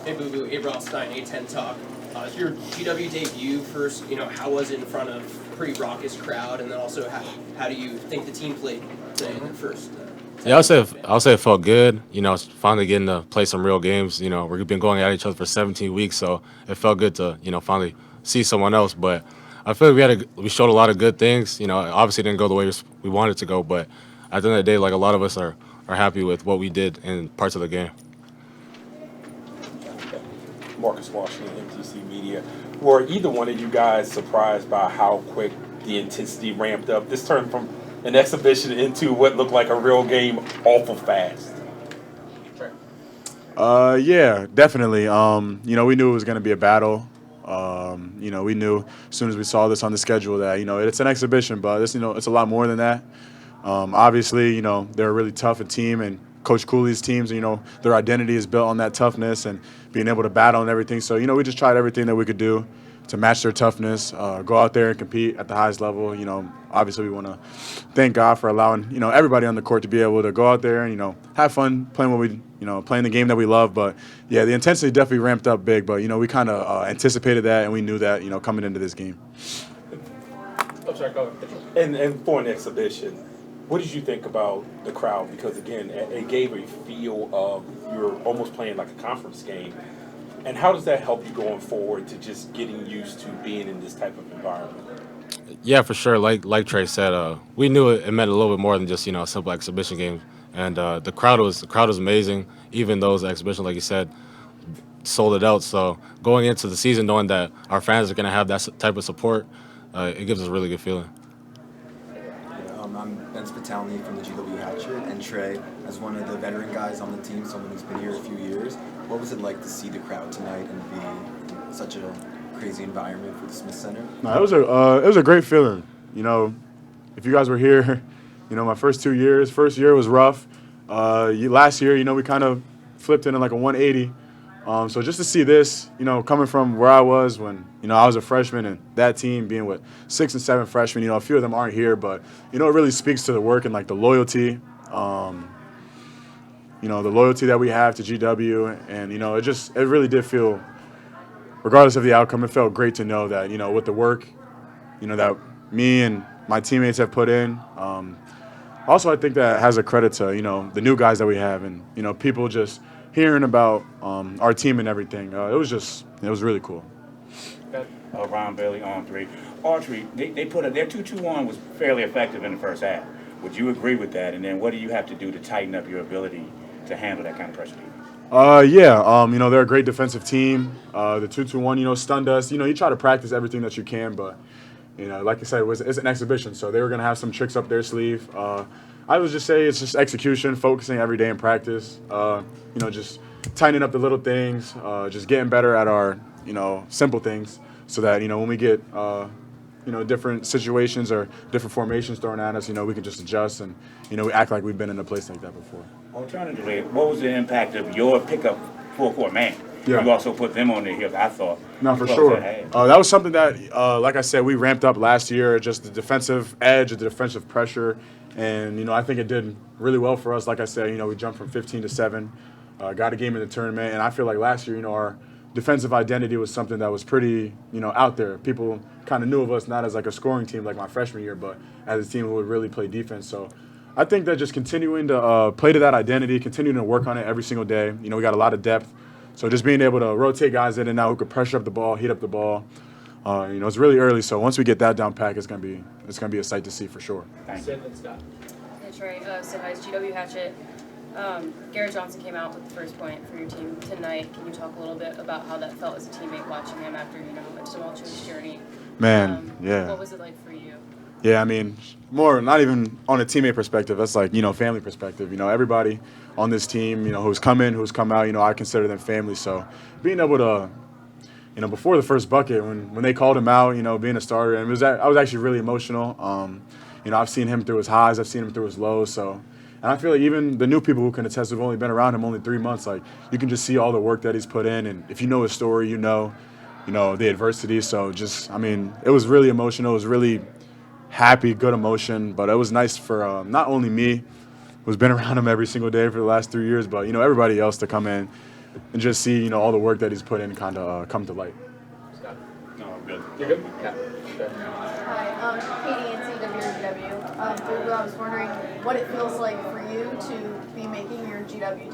Hey, Boo Boo. Hey, Rothstein. A10 Talk. It's your GW debut first. How was it in front of a pretty raucous crowd, and then also how do you think the team played today in their first? Yeah, I'll say it felt good. It's finally getting to play some real games. We've been going at each other for 17 weeks, so it felt good to finally see someone else. But I feel like we showed a lot of good things. Obviously it didn't go the way we wanted it to go, but at the end of the day, like a lot of us are happy with what we did in parts of the game. Marcus Washington, MTC Media. Were either one of you guys surprised by how quick the intensity ramped up? This turned from an exhibition into what looked like a real game awful fast. Yeah, definitely. We knew it was going to be a battle. We knew as soon as we saw this on the schedule that, it's an exhibition, but it's a lot more than that. Obviously, they're a really tough team, and Coach Cooley's teams, their identity is built on that toughness and being able to battle and everything. So, we just tried everything that we could do to match their toughness, go out there and compete at the highest level. Obviously we want to thank God for allowing, everybody on the court to be able to go out there and, have fun playing playing the game that we love. But, yeah, the intensity definitely ramped up big. But, we kind of anticipated that, and we knew that, coming into this game. I'm sorry, go ahead. And for an exhibition, what did you think about the crowd? Because, again, it gave a feel of you're almost playing like a conference game. And how does that help you going forward to just getting used to being in this type of environment? Yeah, for sure. Like Trey said, we knew it meant a little bit more than just a simple exhibition game. And the crowd was amazing. Even those exhibitions, like you said, sold it out. So going into the season, knowing that our fans are going to have that type of support, it gives us a really good feeling. I'm Ben Spitalny from the GW Hatchet, and Trey, as one of the veteran guys on the team, someone who's been here a few years, what was it like to see the crowd tonight and be in such a crazy environment for the Smith Center? No, it was a great feeling. If you guys were here, my first 2 years. First year was rough. Last year, we kind of flipped into like a 180. So just to see this, coming from where I was when, I was a freshman, and that team being with 6 and 7 freshmen, a few of them aren't here, but, it really speaks to the work and like the loyalty, the loyalty that we have to GW. And, it really did feel, regardless of the outcome, it felt great to know that, with the work, that me and my teammates have put in. Also, I think that has a credit to, the new guys that we have, and, people just hearing about our team and everything. It was really cool. Ron Bailey on three. Autry, they put their 2-2-1 was fairly effective in the first half. Would you agree with that? And then what do you have to do to tighten up your ability to handle that kind of pressure? They're a great defensive team. The 2-2-1, stunned us. You try to practice everything that you can, but, like I said, it's an exhibition, so they were going to have some tricks up their sleeve. I would just say it's just execution, focusing every day in practice, just tightening up the little things, just getting better at our, simple things so that, when we get, different situations or different formations thrown at us, we can just adjust and, we act like we've been in a place like that before. Alternatively, what was the impact of your pickup full-court man? Yeah. You also put them on their heels, I thought. No, for sure. That was something that, like I said, we ramped up last year, just the defensive edge, the defensive pressure. And, I think it did really well for us. Like I said, we jumped from 15 to 7, got a game in the tournament. And I feel like last year, our defensive identity was something that was pretty, out there. People kind of knew of us not as like a scoring team like my freshman year, but as a team who would really play defense. So I think that just continuing to play to that identity, continuing to work on it every single day. We got a lot of depth. So just being able to rotate guys in and out who could pressure up the ball, heat up the ball. It's really early, so once we get that down pat, it's gonna be a sight to see for sure. Thank you. Hey Trey, Sid Heiss, GW Hatchet. Garrett Johnson came out with the first point for your team tonight. Can you talk a little bit about how that felt as a teammate watching him after a tumultuous journey? Man, yeah. What was it like for you? Yeah, more not even on a teammate perspective. That's like family perspective. Everybody on this team, who's come in, who's come out. I consider them family. So being able to. Before the first bucket, when they called him out, being a starter, and I was actually really emotional. I've seen him through his highs, I've seen him through his lows. So, and I feel like even the new people who can attest, who've only been around him only 3 months, like you can just see all the work that he's put in, and if you know his story, the adversity. So it was really emotional. It was really happy, good emotion. But it was nice for not only me, who's been around him every single day for the last 3 years, but everybody else to come in. and just see, you know, all the work that he's put in kind of come to light. No, good. You good? Yeah. Hi, Katie and CWGW. I was wondering what it feels like for you to be making your GW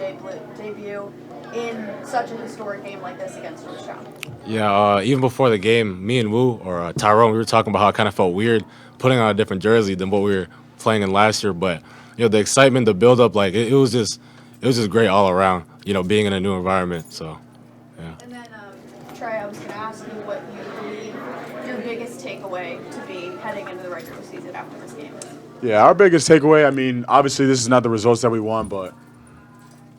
debut in such a historic game like this against Georgetown. Yeah, even before the game, me and Wu or Tyrone, we were talking about how it kind of felt weird putting on a different jersey than what we were playing in last year. But the excitement, the build up, like it was just great all around. Being in a new environment. So, yeah. And then, Trey, I was going to ask you what you believe your biggest takeaway to be heading into the regular season after this game is. Yeah, our biggest takeaway, I mean, obviously this is not the results that we want, but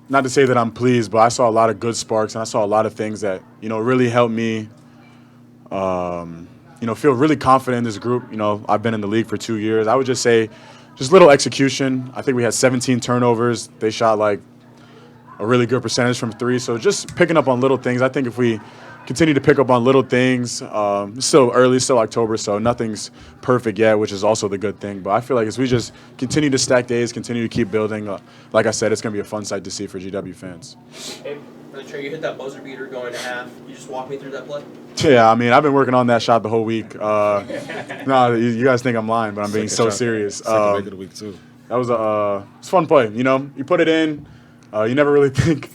not to say that I'm pleased, but I saw a lot of good sparks and I saw a lot of things that, really helped me, feel really confident in this group. I've been in the league for 2 years. I would just say just little execution. I think we had 17 turnovers. They shot like a really good percentage from three. So just picking up on little things. I think if we continue to pick up on little things, it's still early, still October, so nothing's perfect yet, which is also the good thing. But I feel like as we just continue to stack days, continue to keep building, like I said, it's going to be a fun sight to see for GW fans. Hey, Trey, you hit that buzzer beater going to half. You just walk me through that play? Yeah, I mean, I've been working on that shot the whole week. No, you guys think I'm lying, but I'm being so serious. Second leg of the week, too. That was it's a fun play. You put it in, you never really think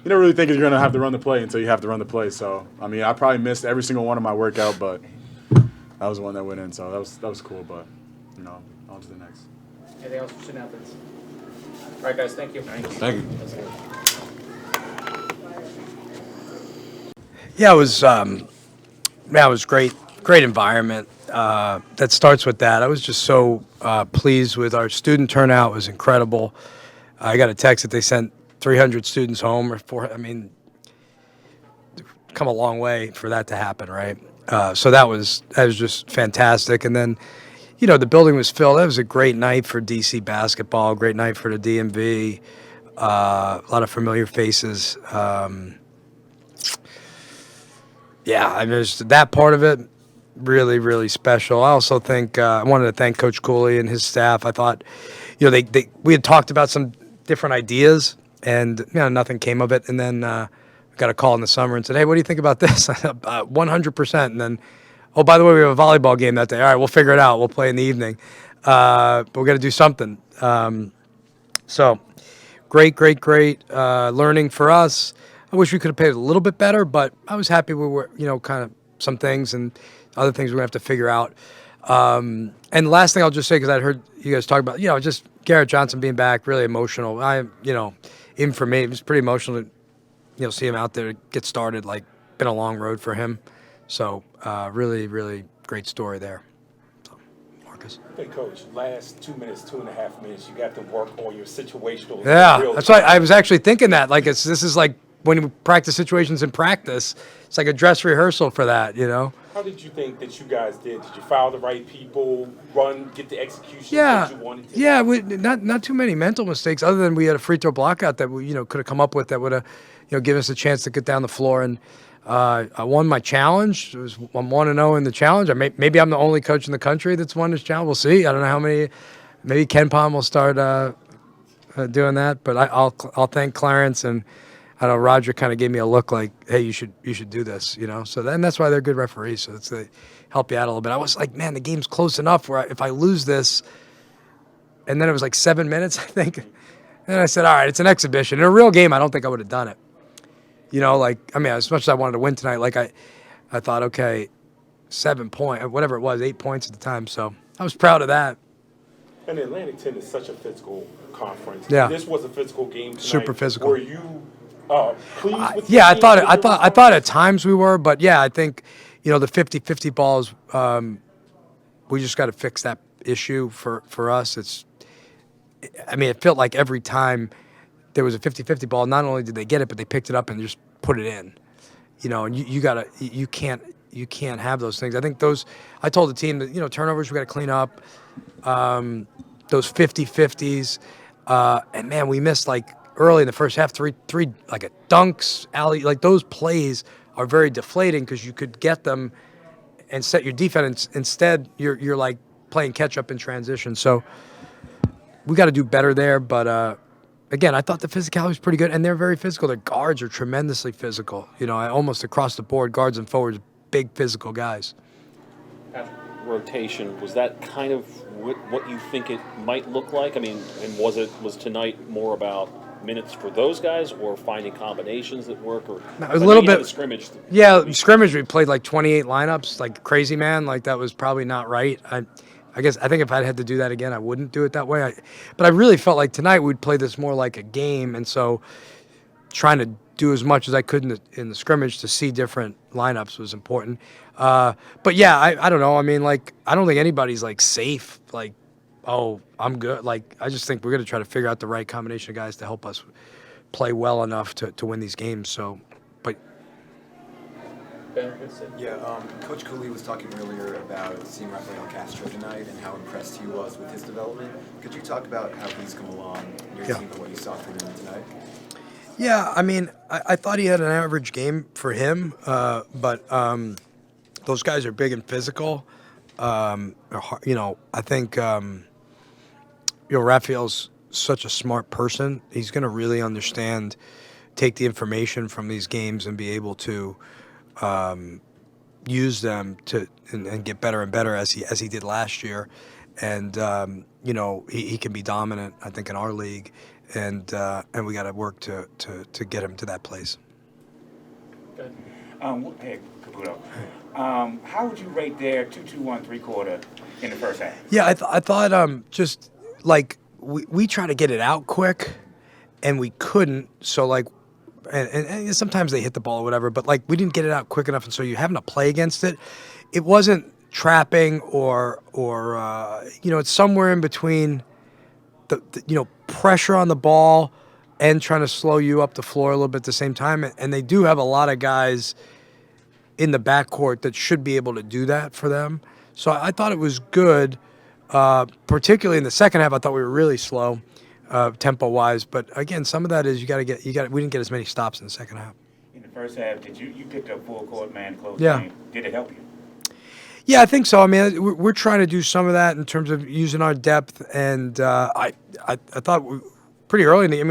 you're going to have to run the play until you have to run the play. So, I mean, I probably missed every single one of my workout, but that was one that went in. So that was cool. But on to the next. Anything else for student athletes? All right, guys. Thank you. Thank you. Yeah, it was great. Great environment. That starts with that. I was just so pleased with our student turnout. It was incredible. I got a text that they sent 300 students home or 400. I mean, come a long way for that to happen, right? So that was just fantastic. And then, the building was filled. That was a great night for DC basketball. Great night for the DMV. A lot of familiar faces. Yeah, I mean, just that part of it, really, really special. I also think I wanted to thank Coach Cooley and his staff. I thought, we had talked about some different ideas, and nothing came of it. And then got a call in the summer and said, "Hey, what do you think about this?" 100%. And then, oh, by the way, we have a volleyball game that day. All right, we'll figure it out. We'll play in the evening, but we got to do something. So, great learning for us. I wish we could have paid a little bit better, but I was happy we were, kind of some things and other things we're going to have to figure out. And the last thing I'll just say, because I heard you guys talk about, just Garrett Johnson being back, really emotional. Even for me, it was pretty emotional to, see him out there get started. Like, been a long road for him. So, really, really great story there. So, Marcus. Hey, Coach, last 2 minutes, 2.5 minutes, you got to work on your situational. Yeah, that's right. I was actually thinking that. Like, this is like when we practice situations in practice, it's like a dress rehearsal for that, How did you think that you guys did? Did you foul the right people, get the execution Yeah, that you wanted to? yeah, not too many mental mistakes, other than we had a free throw block out that we could have come up with that would have given us a chance to get down the floor. And I won my challenge. I'm 1-0 in the challenge. Maybe I'm the only coach in the country that's won this challenge. We'll see. I don't know how many. Maybe Ken Palm will start doing that. But I'll thank Clarence, and I know Roger kind of gave me a look like, hey, you should do this, So then that's why they're good referees. So they help you out a little bit. I was like, man, the game's close enough where if I lose this, and then it was like 7 minutes, I think. And I said, all right, it's an exhibition. In a real game, I don't think I would have done it. As much as I wanted to win tonight, like I thought, okay, 7 points, whatever it was, 8 points at the time. So I was proud of that. And Atlantic 10 is such a physical conference. Yeah. This was a physical game tonight. Super physical. Were you pleased with yeah, the team? I thought at times we were, but yeah, I think, the 50-50 balls, we just got to fix that issue for us. It felt like every time there was a 50-50 ball, not only did they get it, but they picked it up and just put it in. And you can't have those things. I think I told the team that, turnovers we got to clean up, those 50-50s, and man, we missed like early in the first half, three like a dunks, alley, like those plays are very deflating because you could get them and set your defense. Instead, you're like playing catch up in transition. So we got to do better there. But again, I thought the physicality was pretty good, and they're very physical. Their guards are tremendously physical. Almost across the board, guards and forwards, big physical guys. Rotation, was that kind of what you think it might look like? I mean, and was tonight more about minutes for those guys or finding combinations that work? Or No, a little bit. Scrimmage. Yeah, scrimmage. We played like 28 lineups, like crazy man. Like that was probably not right. I think if I had to do that again, I wouldn't do it that way. But I really felt like tonight we'd play this more like a game, and so trying to do as much as I could in the scrimmage to see different lineups was important. But yeah, I don't know. I mean, like I don't think anybody's like safe. Like, oh, I'm good. Like I just think we're gonna try to figure out the right combination of guys to help us play well enough to win these games. So, but. Yeah, Coach Cooley was talking earlier about seeing Rafael Castro tonight and how impressed he was with his development. Could you talk about how he's come along in your team and what you saw from him tonight? Yeah, I mean, I thought he had an average game for him, but those guys are big and physical. I think Rafael's such a smart person. He's going to really understand, take the information from these games and be able to use them and get better and better as he did last year. And he can be dominant, I think, in our league. And we got to work to get him to that place. Good. Hey, Caputo. How would you rate their 2-2-1 3-quarter in the first half? Yeah, I thought just like we try to get it out quick, and we couldn't. So like, and sometimes they hit the ball or whatever, but like we didn't get it out quick enough, and so you're having to play against it. It wasn't trapping or it's somewhere in between. The pressure on the ball and trying to slow you up the floor a little bit at the same time. And they do have a lot of guys in the backcourt that should be able to do that for them. So I thought it was good, particularly in the second half. I thought we were really slow, tempo-wise. But again, some of that is we didn't get as many stops in the second half. In the first half, did you picked up full court man close Yeah. game? Did it help you? Yeah, I think so. I mean, we're trying to do some of that in terms of using our depth, and I thought pretty early in the game.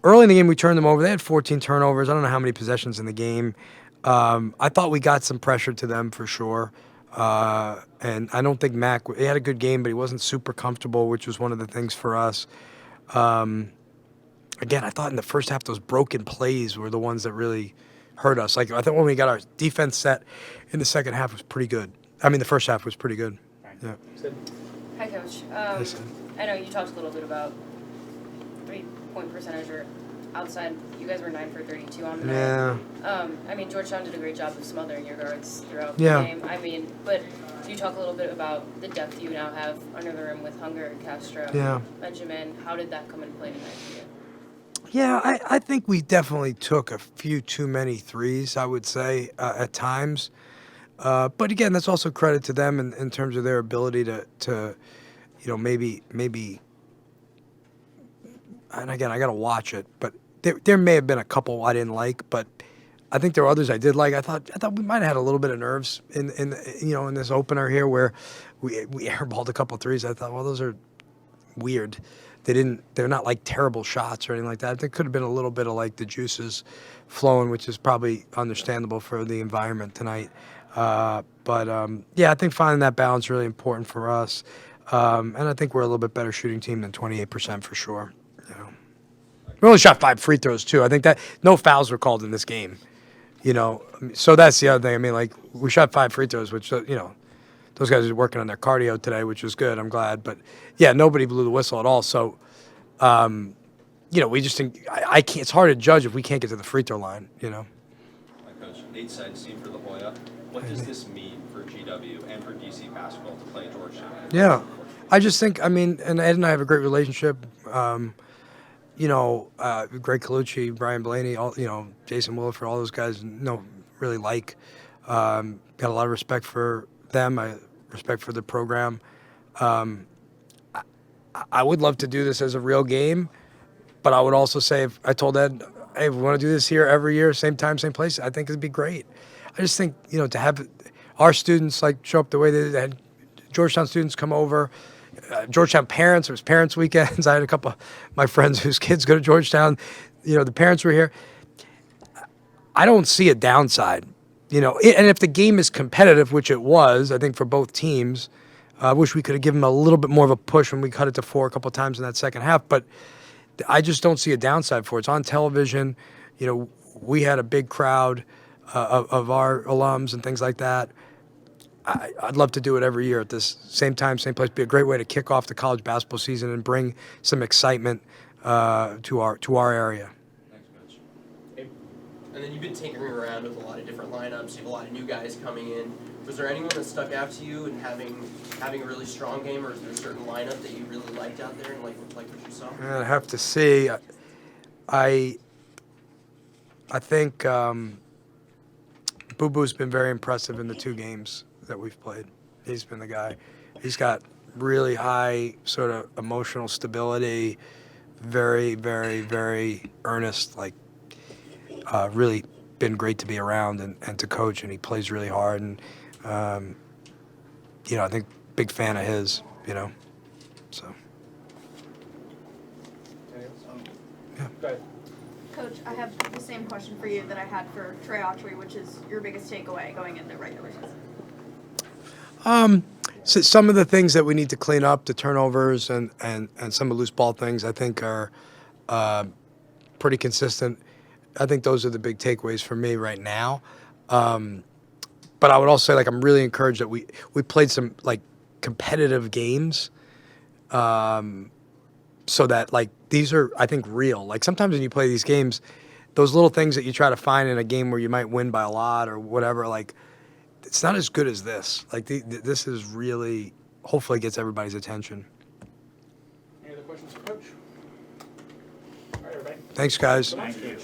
Early in the game we turned them over. They had 14 turnovers. I don't know how many possessions in the game. I thought we got some pressure to them for sure, and I don't think Mac. He had a good game, but he wasn't super comfortable, which was one of the things for us. Again, I thought in the first half those broken plays were the ones that really hurt us. Like I thought when we got our defense set in the second half was pretty good. I mean, the first half was pretty good. Yeah. Hi, Coach. I know you talked a little bit about 3-point percentage or outside. You guys were 9 for 32 on the night. Yeah. I mean, Georgetown did a great job of smothering your guards throughout Yeah. the game. I mean, but can you talk a little bit about the depth you now have under the rim with Hunger, Castro, Yeah. Benjamin? How did that come into play tonight for you? Yeah, I think we definitely took a few too many threes, I would say, at times. But again, that's also credit to them in terms of their ability to maybe. And again, I got to watch it, but there may have been a couple I didn't like, but I think there were others I did like. I thought we might have had a little bit of nerves in this opener here where we airballed a couple threes. I thought, well, those are weird. They're not like terrible shots or anything like that. There could have been a little bit of like the juices flowing, which is probably understandable for the environment tonight. But I think finding that balance is really important for us. And I think we're a little bit better shooting team than 28% for sure. We only shot 5 free throws too. I think that no fouls were called in this game. So that's the other thing. I mean, like we shot 5 free throws, which those guys are working on their cardio today, which was good. I'm glad. But yeah, nobody blew the whistle at all. So, we just think I can't. It's hard to judge if we can't get to the free throw line. Hi, Coach. Nate Senstein for the Hoya. What does this mean for GW and for DC basketball to play Georgetown? Yeah, I just think. I mean, and Ed and I have a great relationship. Greg Colucci, Brian Blaney, Jason Williford, all those guys, really like. Got a lot of respect for them. I respect for the program. I would love to do this as a real game, but I would also say if I told Ed, hey, we want to do this here every year, same time, same place, I think it'd be great. I just think, to have our students like show up the way they had Georgetown students come over, Georgetown parents. It was parents' weekends. I had a couple of my friends whose kids go to Georgetown. The parents were here. I don't see a downside. And if the game is competitive, which it was, I think for both teams, I wish we could have given them a little bit more of a push when we cut it to 4 a couple of times in that second half. But I just don't see a downside for it. It's on television. We had a big crowd of our alums and things like that. I'd love to do it every year at this same time, same place. It'd be a great way to kick off the college basketball season and bring some excitement to our area. Thanks, Coach. And then you've been tinkering around with a lot of different lineups. You have a lot of new guys coming in. Was there anyone that stuck out to you and having a really strong game, or is there a certain lineup that you really liked out there and like what you saw? I have to see. I think Boo Boo's been very impressive in the 2 games that we've played. He's been the guy. He's got really high sort of emotional stability, very, very, very earnest, really been great to be around and to coach, and he plays really hard. And, I think big fan of his, so. Go ahead. Coach, I have the same question for you that I had for Trey Autry, which is your biggest takeaway going into regular season. So some of the things that we need to clean up, the turnovers and some of the loose ball things, I think are pretty consistent. I think those are the big takeaways for me right now. But I would also say, I'm really encouraged that we played some competitive games, so that these are, I think, real. Sometimes when you play these games, those little things that you try to find in a game where you might win by a lot or whatever, it's not as good as this. This is really, hopefully, gets everybody's attention. Any other questions for Coach? All right, everybody. Thanks, guys. Thank you.